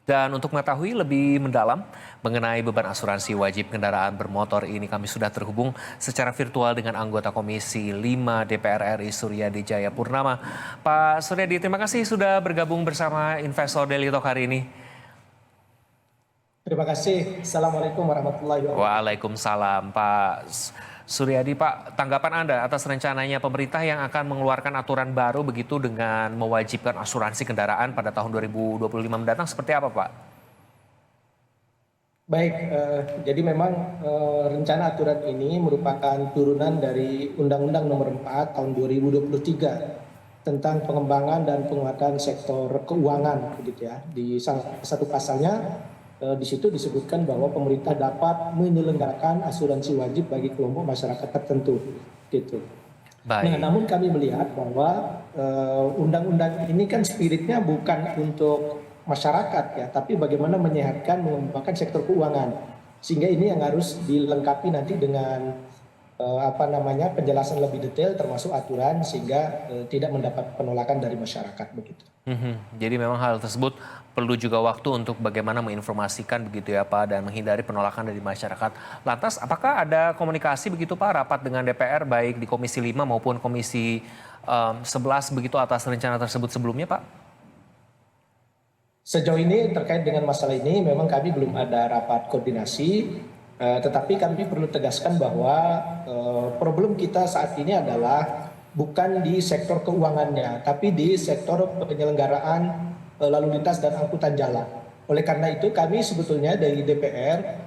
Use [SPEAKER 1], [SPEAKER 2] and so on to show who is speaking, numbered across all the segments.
[SPEAKER 1] Dan untuk mengetahui lebih mendalam mengenai beban asuransi wajib kendaraan bermotor ini, kami sudah terhubung secara virtual dengan anggota Komisi 5 DPR RI Suryadi Jayapurnama. Pak Suryadi, terima kasih sudah bergabung bersama Investor Daily Talk hari ini.
[SPEAKER 2] Terima kasih. Assalamualaikum warahmatullahi wabarakatuh.
[SPEAKER 1] Waalaikumsalam, Pak Suryadi. Pak, tanggapan Anda atas rencananya pemerintah yang akan mengeluarkan aturan baru begitu dengan mewajibkan asuransi kendaraan pada tahun 2025 mendatang seperti apa, Pak?
[SPEAKER 2] Baik, jadi memang rencana aturan ini merupakan turunan dari Undang-Undang Nomor 4 Tahun 2023 tentang pengembangan dan penguatan sektor keuangan, begitu ya. Di salah satu pasalnya di situ disebutkan bahwa pemerintah dapat menyelenggarakan asuransi wajib bagi kelompok masyarakat tertentu, gitu.
[SPEAKER 1] Baik.
[SPEAKER 2] Nah, namun kami melihat bahwa undang-undang ini kan spiritnya bukan untuk masyarakat ya, tapi bagaimana menyehatkan, mengembangkan sektor keuangan. Sehingga ini yang harus dilengkapi nanti dengan penjelasan lebih detail termasuk aturan sehingga tidak mendapat penolakan dari masyarakat begitu.
[SPEAKER 1] Jadi memang hal tersebut perlu juga waktu untuk bagaimana menginformasikan begitu ya Pak dan menghindari penolakan dari masyarakat. Lantas apakah ada komunikasi begitu Pak rapat dengan DPR baik di Komisi 5 maupun Komisi 11 begitu atas rencana tersebut sebelumnya Pak?
[SPEAKER 2] Sejauh ini terkait dengan masalah ini memang kami belum ada rapat koordinasi, tetapi kami perlu tegaskan bahwa problem kita saat ini adalah bukan di sektor keuangannya, tapi di sektor penyelenggaraan lalu lintas dan angkutan jalan. Oleh karena itu kami sebetulnya dari DPR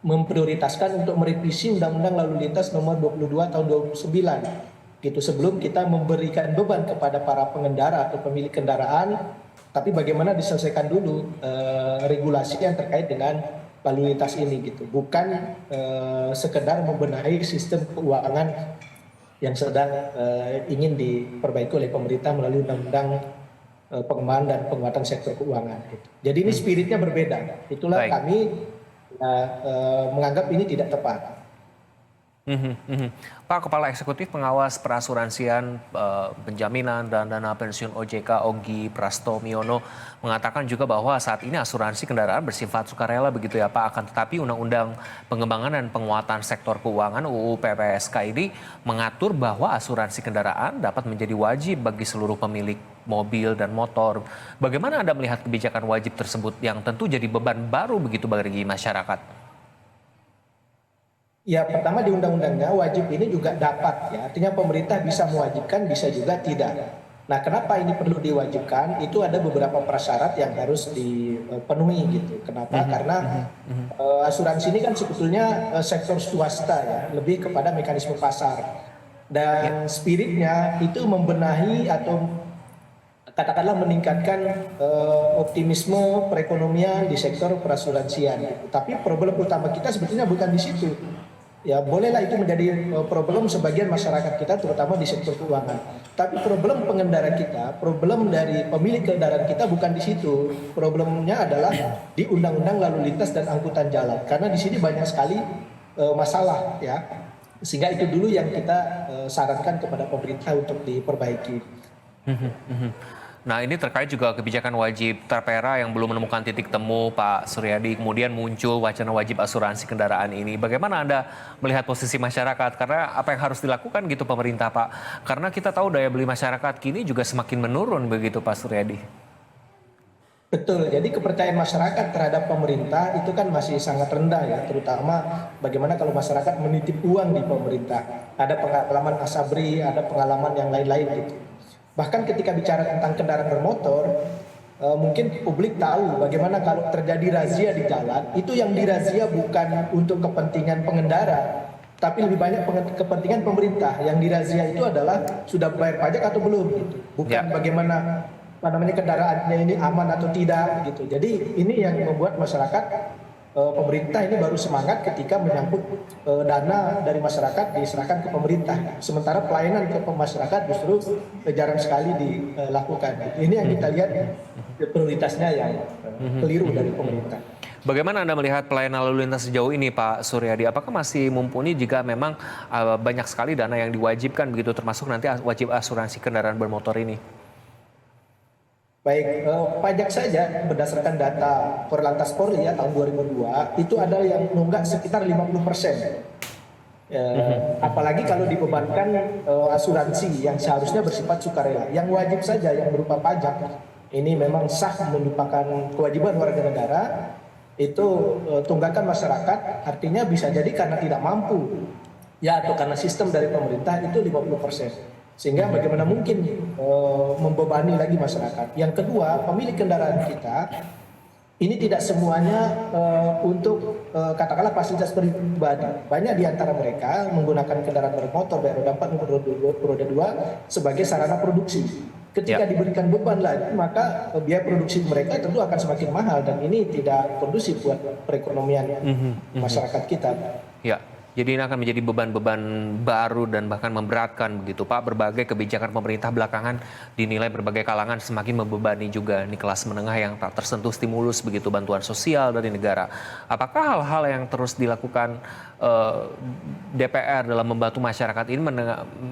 [SPEAKER 2] memprioritaskan untuk merevisi Undang-Undang Lalu Lintas Nomor 22 Tahun 2009. Gitu sebelum kita memberikan beban kepada para pengendara atau pemilik kendaraan, tapi bagaimana diselesaikan dulu regulasi yang terkait dengan lalu lintas ini gitu, bukan sekedar membenahi sistem keuangan yang sedang ingin diperbaiki oleh pemerintah melalui undang-undang pengembangan dan penguatan sektor keuangan. Gitu. Jadi ini spiritnya berbeda. Itulah
[SPEAKER 1] Baik.
[SPEAKER 2] kami menganggap ini tidak tepat.
[SPEAKER 1] Pak Kepala Eksekutif Pengawas Perasuransian Penjaminan dan Dana Pensiun OJK Ogi Prastomiono mengatakan juga bahwa saat ini asuransi kendaraan bersifat sukarela begitu ya Pak. Akan tetapi Undang-Undang Pengembangan dan Penguatan Sektor Keuangan UU PPSK ini mengatur bahwa asuransi kendaraan dapat menjadi wajib bagi seluruh pemilik mobil dan motor. Bagaimana Anda melihat kebijakan wajib tersebut yang tentu jadi beban baru begitu bagi masyarakat?
[SPEAKER 2] Ya, pertama di undang-undangnya wajib ini juga dapat ya, artinya pemerintah bisa mewajibkan, bisa juga tidak. Nah, kenapa ini perlu diwajibkan? Itu ada beberapa prasyarat yang harus dipenuhi gitu. Kenapa? Karena asuransi ini kan sebetulnya sektor swasta ya, lebih kepada mekanisme pasar. Dan spiritnya itu membenahi atau katakanlah meningkatkan optimisme perekonomian di sektor perasuransian. Gitu. Tapi problem utama kita sebetulnya bukan di situ. Ya bolehlah itu menjadi problem sebagian masyarakat kita terutama di sektor keuangan. Tapi problem pengendara kita, problem dari pemilik kendaraan kita bukan di situ. Problemnya adalah di Undang-Undang Lalu Lintas dan Angkutan Jalan. Karena di sini banyak sekali masalah ya. Sehingga itu dulu yang kita sarankan kepada pemerintah untuk diperbaiki.
[SPEAKER 1] Nah ini terkait juga kebijakan wajib Tapera yang belum menemukan titik temu Pak Suryadi. Kemudian muncul wacana wajib asuransi kendaraan ini. Bagaimana Anda melihat posisi masyarakat? Karena apa yang harus dilakukan gitu pemerintah Pak? Karena kita tahu daya beli masyarakat kini juga semakin menurun begitu Pak Suryadi.
[SPEAKER 2] Betul, jadi kepercayaan masyarakat terhadap pemerintah itu kan masih sangat rendah ya, terutama bagaimana kalau masyarakat menitip uang di pemerintah. Ada pengalaman Asabri, ada pengalaman yang lain-lain gitu. Bahkan ketika bicara tentang kendaraan bermotor, mungkin publik tahu bagaimana kalau terjadi razia di jalan, itu yang dirazia bukan untuk kepentingan pengendara, tapi lebih banyak kepentingan pemerintah. Yang dirazia itu adalah sudah bayar pajak atau belum, gitu. Bukan bagaimana kendaraannya ini aman atau tidak, gitu. Jadi ini yang membuat masyarakat pemerintah ini baru semangat ketika menyangkut dana dari masyarakat diserahkan ke pemerintah. Sementara pelayanan ke masyarakat justru jarang sekali dilakukan. Ini yang kita lihat prioritasnya yang keliru dari pemerintah.
[SPEAKER 1] Bagaimana Anda melihat pelayanan lalu lintas sejauh ini Pak Suryadi? Apakah masih mumpuni jika memang banyak sekali dana yang diwajibkan begitu termasuk nanti wajib asuransi kendaraan bermotor ini?
[SPEAKER 2] Baik, pajak saja berdasarkan data Korlantas Polri ya tahun 2002 itu ada yang nunggak sekitar 50%. Apalagi kalau dibebankan asuransi yang seharusnya bersifat sukarela, yang wajib saja yang berupa pajak ini memang sah merupakan kewajiban warga negara itu tunggakan masyarakat, artinya bisa jadi karena tidak mampu ya atau karena sistem dari pemerintah itu 50%. Sehingga bagaimana mungkin membebani lagi masyarakat. Yang kedua, pemilik kendaraan kita ini tidak semuanya untuk katakanlah fasilitas pribadi. Banyak di antara mereka menggunakan kendaraan bermotor baik roda 4 maupun roda 2 sebagai sarana produksi. Ketika diberikan beban lagi, maka biaya produksi mereka tentu akan semakin mahal dan ini tidak kondusif buat perekonomian masyarakat kita.
[SPEAKER 1] Ya. Jadi ini akan menjadi beban-beban baru dan bahkan memberatkan begitu Pak. Berbagai kebijakan pemerintah belakangan dinilai berbagai kalangan semakin membebani juga nih kelas menengah yang tak tersentuh stimulus begitu bantuan sosial dari negara. Apakah hal-hal yang terus dilakukan DPR dalam membantu masyarakat ini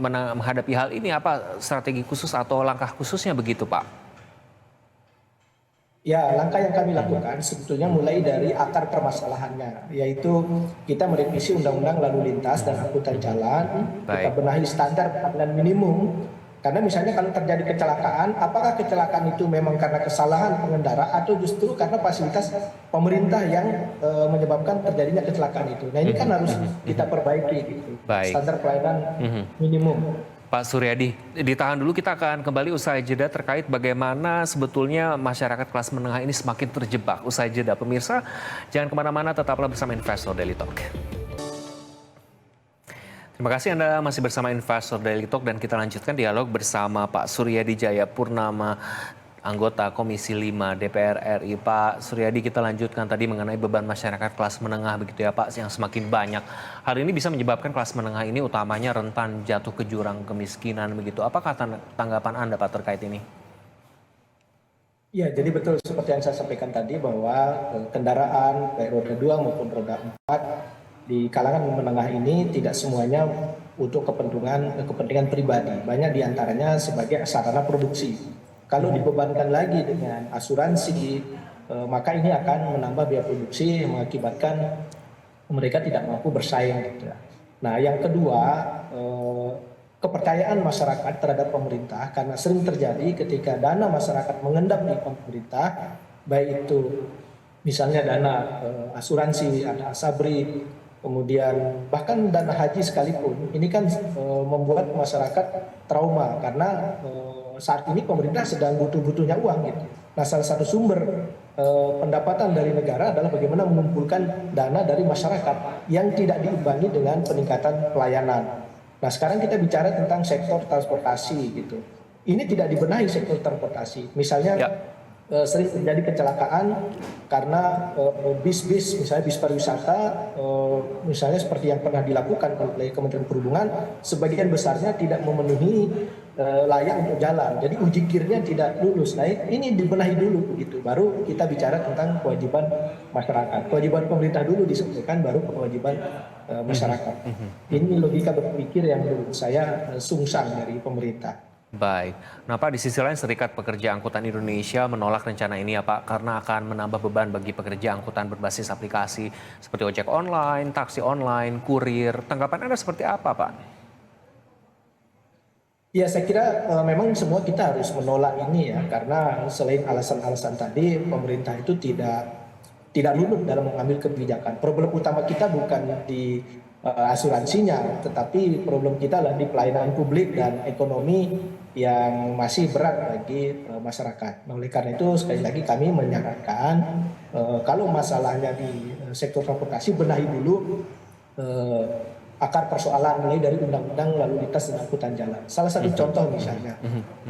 [SPEAKER 1] menghadapi hal ini, apa strategi khusus atau langkah khususnya begitu Pak?
[SPEAKER 2] Ya, langkah yang kami lakukan sebetulnya mulai dari akar permasalahannya, yaitu kita merevisi Undang-Undang Lalu Lintas dan Angkutan Jalan, kita benahi standar penanganan minimum. Karena misalnya kalau terjadi kecelakaan, apakah kecelakaan itu memang karena kesalahan pengendara atau justru karena fasilitas pemerintah yang menyebabkan terjadinya kecelakaan itu. Nah ini kan harus kita perbaiki gitu, standar pelayanan minimum.
[SPEAKER 1] Pak Suryadi, ditahan dulu, kita akan kembali usai jeda terkait bagaimana sebetulnya masyarakat kelas menengah ini semakin terjebak. Usai jeda, pemirsa, jangan kemana-mana, tetaplah bersama Investor Daily Talk. Terima kasih Anda masih bersama Investor Daily Talk dan kita lanjutkan dialog bersama Pak Suryadi Jayapurnama, anggota Komisi 5 DPR RI. Pak Suryadi, kita lanjutkan tadi mengenai beban masyarakat kelas menengah begitu ya Pak, yang semakin banyak. Hal ini bisa menyebabkan kelas menengah ini utamanya rentan jatuh ke jurang kemiskinan begitu. Apakah tanggapan Anda Pak terkait ini?
[SPEAKER 2] Ya, jadi betul seperti yang saya sampaikan tadi bahwa kendaraan baik roda 2 maupun roda 4 di kalangan menengah ini tidak semuanya untuk kepentingan pribadi. Banyak diantaranya sebagai sarana produksi. Kalau dibebankan lagi dengan asuransi, maka ini akan menambah biaya produksi yang mengakibatkan mereka tidak mampu bersaing. Gitu. Nah, yang kedua, kepercayaan masyarakat terhadap pemerintah karena sering terjadi ketika dana masyarakat mengendap di pemerintah, baik itu misalnya dana asuransi, ada asabri, kemudian bahkan dana haji sekalipun, ini kan membuat masyarakat trauma karena saat ini pemerintah sedang butuh-butuhnya uang gitu. Nah, salah satu sumber pendapatan dari negara adalah bagaimana mengumpulkan dana dari masyarakat yang tidak diimbangi dengan peningkatan pelayanan. Nah, sekarang kita bicara tentang sektor transportasi gitu. Ini tidak dibenahi sektor transportasi. Misalnya sering terjadi kecelakaan karena bis-bis, misalnya bis pariwisata, misalnya seperti yang pernah dilakukan oleh Kementerian Perhubungan, sebagian besarnya tidak memenuhi layak untuk jalan. Jadi uji kirnya tidak lulus. Nah, ini dibenahi dulu gitu. Baru kita bicara tentang kewajiban masyarakat. Kewajiban pemerintah dulu diselesaikan, baru kewajiban masyarakat. Ini logika berpikir yang menurut saya sungsang dari pemerintah.
[SPEAKER 1] Baik. Nah Pak, di sisi lain Serikat Pekerja Angkutan Indonesia menolak rencana ini ya Pak, karena akan menambah beban bagi pekerja angkutan berbasis aplikasi seperti ojek online, taksi online, kurir. Tanggapan Anda seperti apa Pak?
[SPEAKER 2] Ya, saya kira memang semua kita harus menolak ini ya, karena selain alasan-alasan tadi, pemerintah itu tidak luluh dalam mengambil kebijakan. Problem utama kita bukan di asuransinya, tetapi problem kita adalah di pelayanan publik dan ekonomi yang masih berat bagi masyarakat. Oleh karena itu sekali lagi kami menyarankan kalau masalahnya di sektor transportasi, benahi dulu akar persoalan mulai dari Undang-Undang Lalu Lintas dan Angkutan Jalan. Salah satu contoh misalnya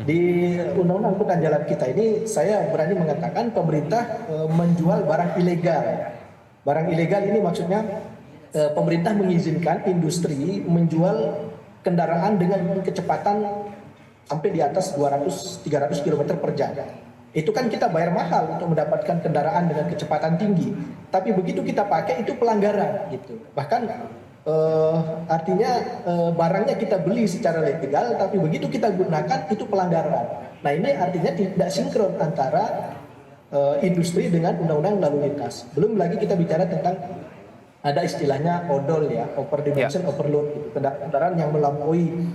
[SPEAKER 2] di Undang-Undang Angkutan Jalan kita ini, saya berani mengatakan pemerintah menjual barang ilegal. Barang ilegal ini maksudnya pemerintah mengizinkan industri menjual kendaraan dengan kecepatan sampai di atas 200-300 km per jam. Itu kan kita bayar mahal untuk mendapatkan kendaraan dengan kecepatan tinggi. Tapi begitu kita pakai itu pelanggaran gitu. Bahkan artinya barangnya kita beli secara legal, tapi begitu kita gunakan itu pelanggaran. Nah ini artinya tidak sinkron antara industri dengan undang-undang lalu lintas. Belum lagi kita bicara tentang ada istilahnya odol ya, over dimension overload, gitu. Kendaraan yang melampaui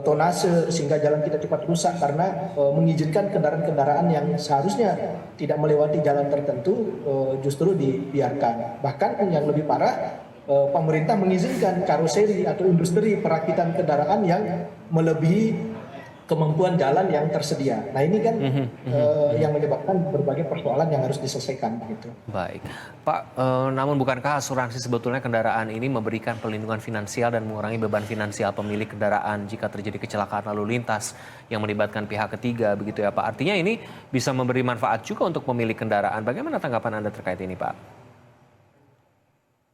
[SPEAKER 2] tonase sehingga jalan kita cepat rusak karena mengizinkan kendaraan-kendaraan yang seharusnya tidak melewati jalan tertentu justru dibiarkan. Bahkan yang lebih parah, pemerintah mengizinkan karoseri atau industri perakitan kendaraan yang melebihi kemampuan jalan yang tersedia. Nah ini kan yang menyebabkan berbagai persoalan yang harus diselesaikan gitu.
[SPEAKER 1] Baik, Pak, namun bukankah asuransi sebetulnya kendaraan ini memberikan perlindungan finansial dan mengurangi beban finansial pemilik kendaraan jika terjadi kecelakaan lalu lintas yang melibatkan pihak ketiga begitu ya Pak? Artinya ini bisa memberi manfaat juga untuk pemilik kendaraan. Bagaimana tanggapan Anda terkait ini Pak?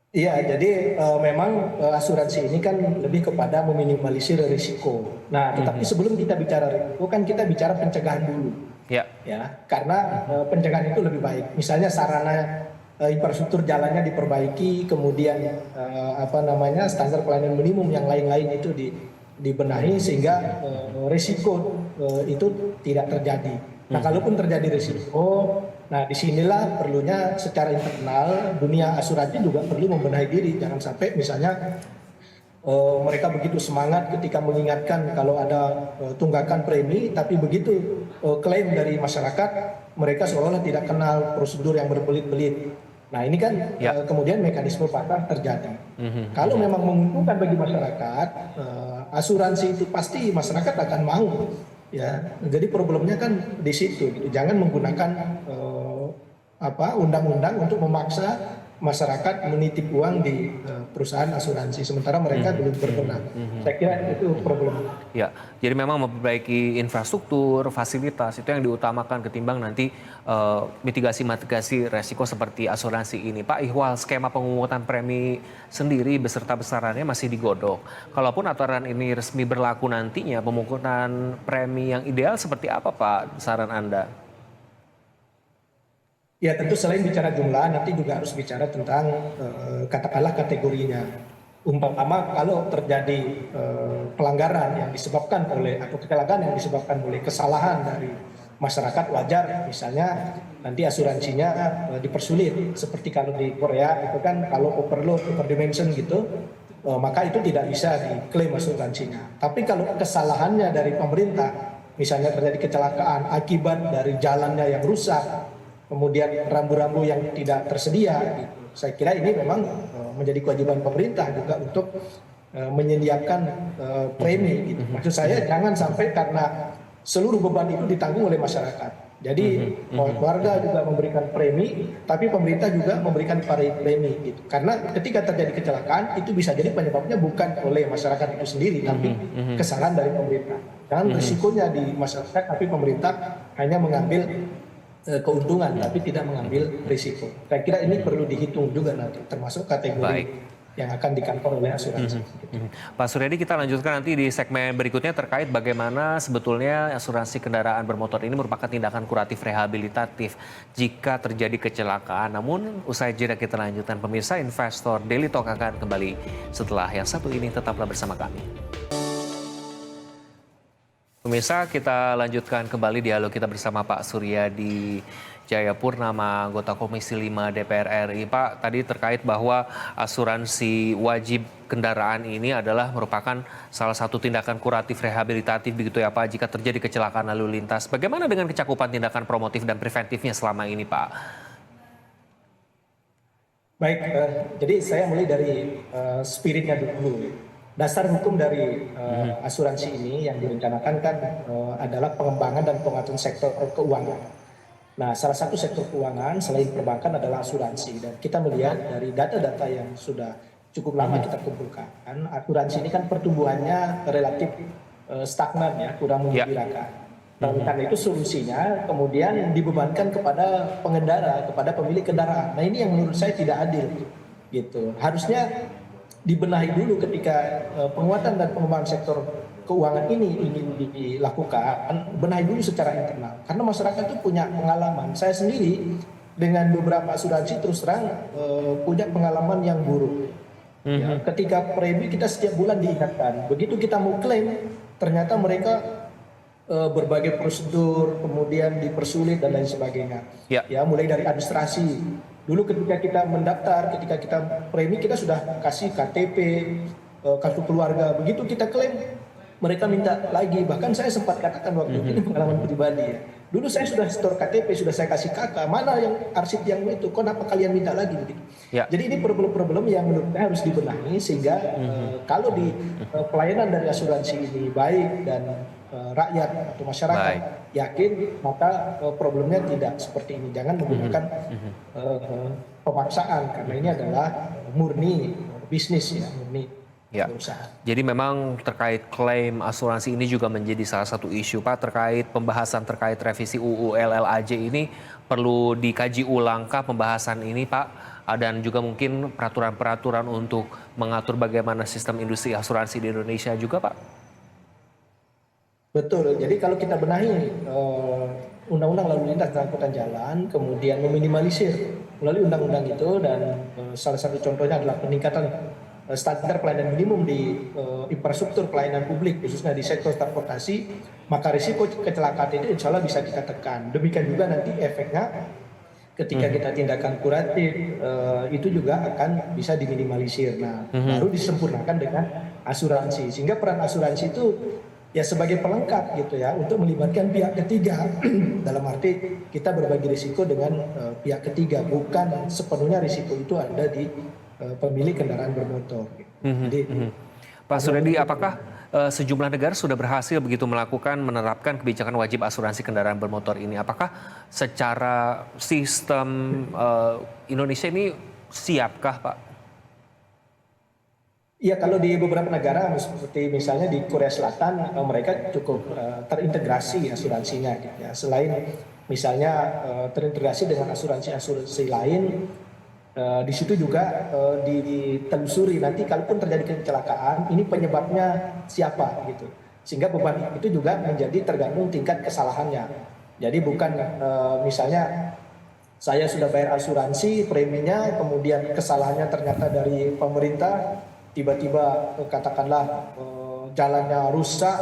[SPEAKER 2] Iya, jadi memang asuransi ini kan lebih kepada meminimalisir risiko. Nah, tetapi sebelum kita bicara risiko kan kita bicara pencegahan dulu.
[SPEAKER 1] Ya.
[SPEAKER 2] Ya, karena pencegahan itu lebih baik. Misalnya sarana infrastruktur jalannya diperbaiki, kemudian standar pelayanan minimum yang lain-lain itu dibenahi sehingga risiko itu tidak terjadi. Nah, kalaupun terjadi risiko, nah disinilah perlunya secara internal dunia asuransi juga perlu membenahi diri. Jangan sampai misalnya mereka begitu semangat ketika mengingatkan kalau ada tunggakan premi, tapi begitu klaim dari masyarakat, mereka seolah-olah tidak kenal prosedur yang berbelit-belit. Nah ini kan kemudian mekanisme pasar terjadi. Kalau memang menguntungkan bagi masyarakat, asuransi itu pasti masyarakat akan mau. Ya, jadi problemnya kan di situ. Gitu. Jangan menggunakan undang-undang untuk memaksa masyarakat menitip uang di perusahaan asuransi sementara mereka belum berwenang. Saya kira itu problem.
[SPEAKER 1] Ya, jadi memang memperbaiki infrastruktur, fasilitas itu yang diutamakan ketimbang nanti mitigasi resiko seperti asuransi ini. Pak, ihwal skema pemungutan premi sendiri beserta besarannya masih digodok. Kalaupun aturan ini resmi berlaku nantinya, pemungutan premi yang ideal seperti apa Pak, saran Anda?
[SPEAKER 2] Ya tentu selain bicara jumlah, nanti juga harus bicara tentang katakanlah kategorinya. Umpama kalau terjadi pelanggaran yang disebabkan oleh atau kecelakaan yang disebabkan oleh kesalahan dari masyarakat, wajar misalnya nanti asuransinya dipersulit. Seperti kalau di Korea itu kan kalau overload, overdimension gitu, maka itu tidak bisa diklaim asuransinya. Tapi kalau kesalahannya dari pemerintah, misalnya terjadi kecelakaan akibat dari jalannya yang rusak, kemudian rambu-rambu yang tidak tersedia, gitu. Saya kira ini memang menjadi kewajiban pemerintah juga untuk menyediakan premi. Gitu. Maksud saya jangan sampai karena seluruh beban itu ditanggung oleh masyarakat. Jadi warga juga memberikan premi, tapi pemerintah juga memberikan premi. Gitu. Karena ketika terjadi kecelakaan itu bisa jadi penyebabnya bukan oleh masyarakat itu sendiri, tapi kesalahan dari pemerintah. Dan risikonya di masyarakat, tapi pemerintah hanya mengambil keuntungan tapi tidak mengambil risiko. Saya kira ini perlu dihitung juga nanti termasuk kategori yang akan dikantor oleh asuransi.
[SPEAKER 1] Pak Suryadi, kita lanjutkan nanti di segmen berikutnya terkait bagaimana sebetulnya asuransi kendaraan bermotor ini merupakan tindakan kuratif rehabilitatif jika terjadi kecelakaan. Namun usai jeda kita lanjutkan pemirsa, Investor Daily Talk akan kembali setelah yang satu ini. Tetaplah bersama kami. Pemirsa, kita lanjutkan kembali dialog kita bersama Pak Suryadi Jayapurnama, anggota Komisi 5 DPR RI. Pak, tadi terkait bahwa asuransi wajib kendaraan ini adalah merupakan salah satu tindakan kuratif rehabilitatif begitu ya Pak, jika terjadi kecelakaan lalu lintas. Bagaimana dengan kecakupan tindakan promotif dan preventifnya selama ini Pak?
[SPEAKER 2] Baik, jadi saya mulai dari spiritnya dulu. Dasar hukum dari asuransi ini yang direncanakan kan adalah pengembangan dan penguatan sektor keuangan. Nah, salah satu sektor keuangan selain perbankan adalah asuransi. Dan kita melihat dari data-data yang sudah cukup lama kita kumpulkan, asuransi ini kan pertumbuhannya relatif stagnan ya, kurang menggembirakan. Karena itu solusinya kemudian dibebankan kepada pengendara, kepada pemilik kendaraan. Nah, ini yang menurut saya tidak adil, gitu. Harusnya dibenahi dulu ketika penguatan dan pengembangan sektor keuangan ini ingin dilakukan, benahi dulu secara internal. Karena masyarakat itu punya pengalaman. Saya sendiri dengan beberapa asuransi terus terang punya pengalaman yang buruk. Ya, ketika premi kita setiap bulan diingatkan. Begitu kita mau klaim, ternyata mereka berbagai prosedur, kemudian dipersulit dan lain sebagainya.
[SPEAKER 1] Ya.
[SPEAKER 2] Ya, mulai dari administrasi. Dulu ketika kita mendaftar, ketika kita premi, kita sudah kasih KTP, kartu keluarga. Begitu kita klaim, mereka minta lagi. Bahkan saya sempat katakan waktu itu, ini pengalaman pribadi ya. Dulu saya sudah store KTP, sudah saya kasih kakak. Mana yang arsip yang itu? Kenapa kalian minta lagi?
[SPEAKER 1] Ya.
[SPEAKER 2] Jadi ini problem-problem yang menurut saya harus dibenahi sehingga kalau di pelayanan dari asuransi ini baik dan rakyat atau masyarakat yakin, maka problemnya tidak seperti ini. Jangan menggunakan pemaksaan karena ini adalah murni bisnis ya, murni usaha.
[SPEAKER 1] Jadi memang terkait klaim asuransi ini juga menjadi salah satu isu Pak, terkait pembahasan terkait revisi UU LLAJ ini perlu dikaji ulangkah pembahasan ini Pak, dan juga mungkin peraturan-peraturan untuk mengatur bagaimana sistem industri asuransi di Indonesia juga Pak?
[SPEAKER 2] Betul, jadi kalau kita benahi undang-undang lalu lintas dan angkutan jalan, kemudian meminimalisir melalui undang-undang itu, dan salah satu contohnya adalah peningkatan standar pelayanan minimum di infrastruktur pelayanan publik, khususnya di sektor transportasi, maka risiko kecelakaan itu insya Allah bisa kita tekan. Demikian juga nanti efeknya ketika kita tindakan kuratif itu juga akan bisa diminimalisir. Nah, baru disempurnakan dengan asuransi, sehingga peran asuransi itu ya sebagai pelengkap gitu ya, untuk melibatkan pihak ketiga dalam arti kita berbagi risiko dengan pihak ketiga, bukan sepenuhnya risiko itu ada di pemilik kendaraan bermotor. Jadi,
[SPEAKER 1] Pak Suryadi, apakah sejumlah negara sudah berhasil begitu menerapkan kebijakan wajib asuransi kendaraan bermotor ini? Apakah secara sistem Indonesia ini siapkah Pak?
[SPEAKER 2] Iya, kalau di beberapa negara seperti misalnya di Korea Selatan, mereka cukup terintegrasi asuransinya. Gitu ya. Selain misalnya terintegrasi dengan asuransi-asuransi lain, di situ juga ditelusuri nanti kalaupun terjadi kecelakaan, ini penyebabnya siapa gitu. Sehingga beban itu juga menjadi tergantung tingkat kesalahannya. Jadi bukan misalnya saya sudah bayar asuransi preminya, kemudian kesalahannya ternyata dari pemerintah, tiba-tiba katakanlah jalannya rusak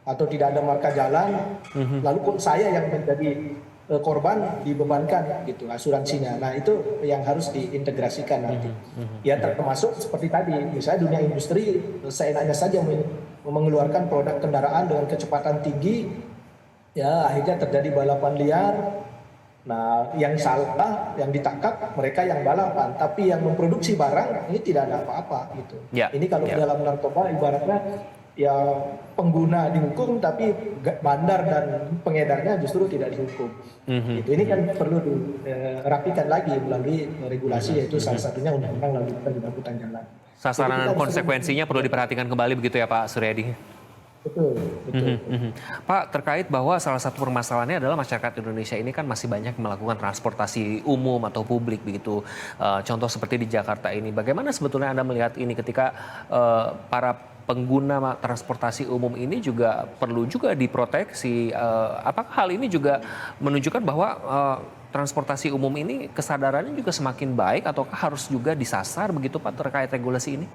[SPEAKER 2] atau tidak ada marka jalan, lalu kok saya yang menjadi korban dibebankan gitu asuransinya. Nah, itu yang harus diintegrasikan nanti. Ya termasuk seperti tadi, misalnya dunia industri seenaknya saja mengeluarkan produk kendaraan dengan kecepatan tinggi, ya akhirnya terjadi balapan liar. Nah, yang salah, yang ditangkap mereka yang balapan, tapi yang memproduksi barang ini tidak ada apa-apa gitu. Ini kalau dalam narkoba ibaratnya ya pengguna dihukum, tapi bandar dan pengedarnya justru tidak dihukum. Gitu. Ini kan perlu dirapikan lagi melalui regulasi, yaitu salah satunya undang-undang lalu lintas dan angkutan jalan.
[SPEAKER 1] Sasaran dan konsekuensinya perlu diperhatikan kembali begitu ya Pak Suryadi?
[SPEAKER 2] Betul.
[SPEAKER 1] Pak, terkait bahwa salah satu permasalahannya adalah masyarakat Indonesia ini kan masih banyak melakukan transportasi umum atau publik begitu. Contoh seperti di Jakarta ini. Bagaimana sebetulnya Anda melihat ini ketika para pengguna transportasi umum ini juga perlu juga diproteksi? Apakah hal ini juga menunjukkan bahwa transportasi umum ini kesadarannya juga semakin baik, ataukah harus juga disasar begitu Pak terkait regulasi ini?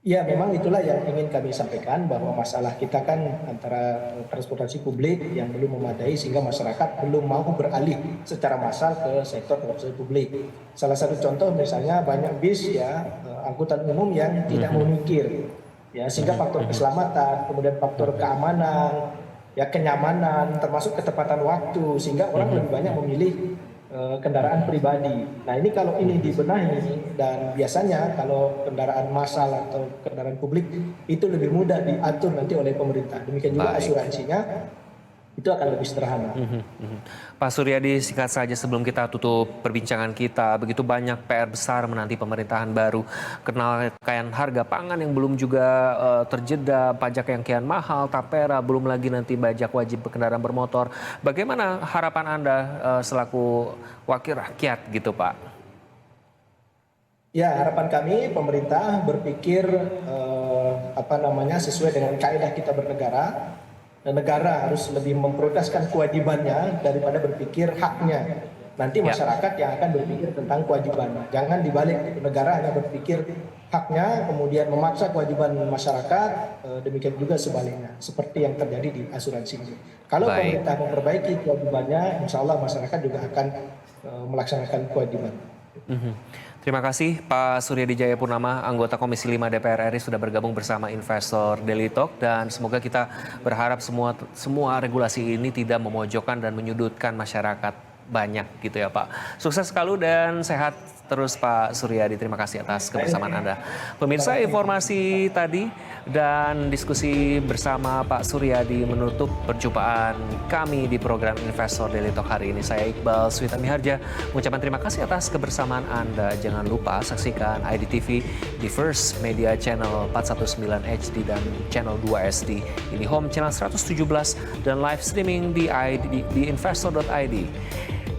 [SPEAKER 2] Ya, memang itulah yang ingin kami sampaikan, bahwa masalah kita kan antara transportasi publik yang belum memadai sehingga masyarakat belum mau beralih secara massal ke sektor transportasi publik. Salah satu contoh misalnya banyak bis ya, angkutan umum yang tidak memikir, ya sehingga faktor keselamatan, kemudian faktor keamanan, ya kenyamanan, termasuk ketepatan waktu, sehingga orang lebih banyak memilih kendaraan pribadi. Nah, ini kalau ini dibenahi, dan biasanya kalau kendaraan massal atau kendaraan publik itu lebih mudah diatur nanti oleh pemerintah. Demikian juga asuransinya itu akan lebih sederhana.
[SPEAKER 1] Pak Suryadi, singkat saja sebelum kita tutup perbincangan kita, begitu banyak PR besar menanti pemerintahan baru, kenaikan harga pangan yang belum juga terjeda, pajak yang kian mahal, tapera, belum lagi nanti pajak wajib kendaraan bermotor. Bagaimana harapan Anda selaku wakil rakyat gitu Pak?
[SPEAKER 2] Ya, harapan kami pemerintah berpikir sesuai dengan kaidah kita bernegara. Negara harus lebih memprioritaskan kewajibannya daripada berpikir haknya. Nanti masyarakat yang akan berpikir tentang kewajiban. Jangan dibalik, negara hanya berpikir haknya, kemudian memaksa kewajiban masyarakat, demikian juga sebaliknya, seperti yang terjadi di asuransi ini. Kalau
[SPEAKER 1] Baik.
[SPEAKER 2] pemerintah memperbaiki kewajibannya, insya Allah masyarakat juga akan melaksanakan kewajiban.
[SPEAKER 1] Mhm. Terima kasih Pak Suryadi Jayapurnama, anggota Komisi 5 DPR RI sudah bergabung bersama Investor Daily Talk, dan semoga kita berharap semua regulasi ini tidak memojokkan dan menyudutkan masyarakat banyak gitu ya Pak. Sukses selalu dan sehat terus Pak Suryadi. Terima kasih atas kebersamaan Anda. Pemirsa, informasi tadi dan diskusi bersama Pak Suryadi menutup perjumpaan kami di program Investor Daily Talk hari ini. Saya Iqbal Switamiharja mengucapkan terima kasih atas kebersamaan Anda. Jangan lupa saksikan IDTV di First Media Channel 419 HD dan Channel 2 SD. Ini Home Channel 117 dan live streaming di investor.id.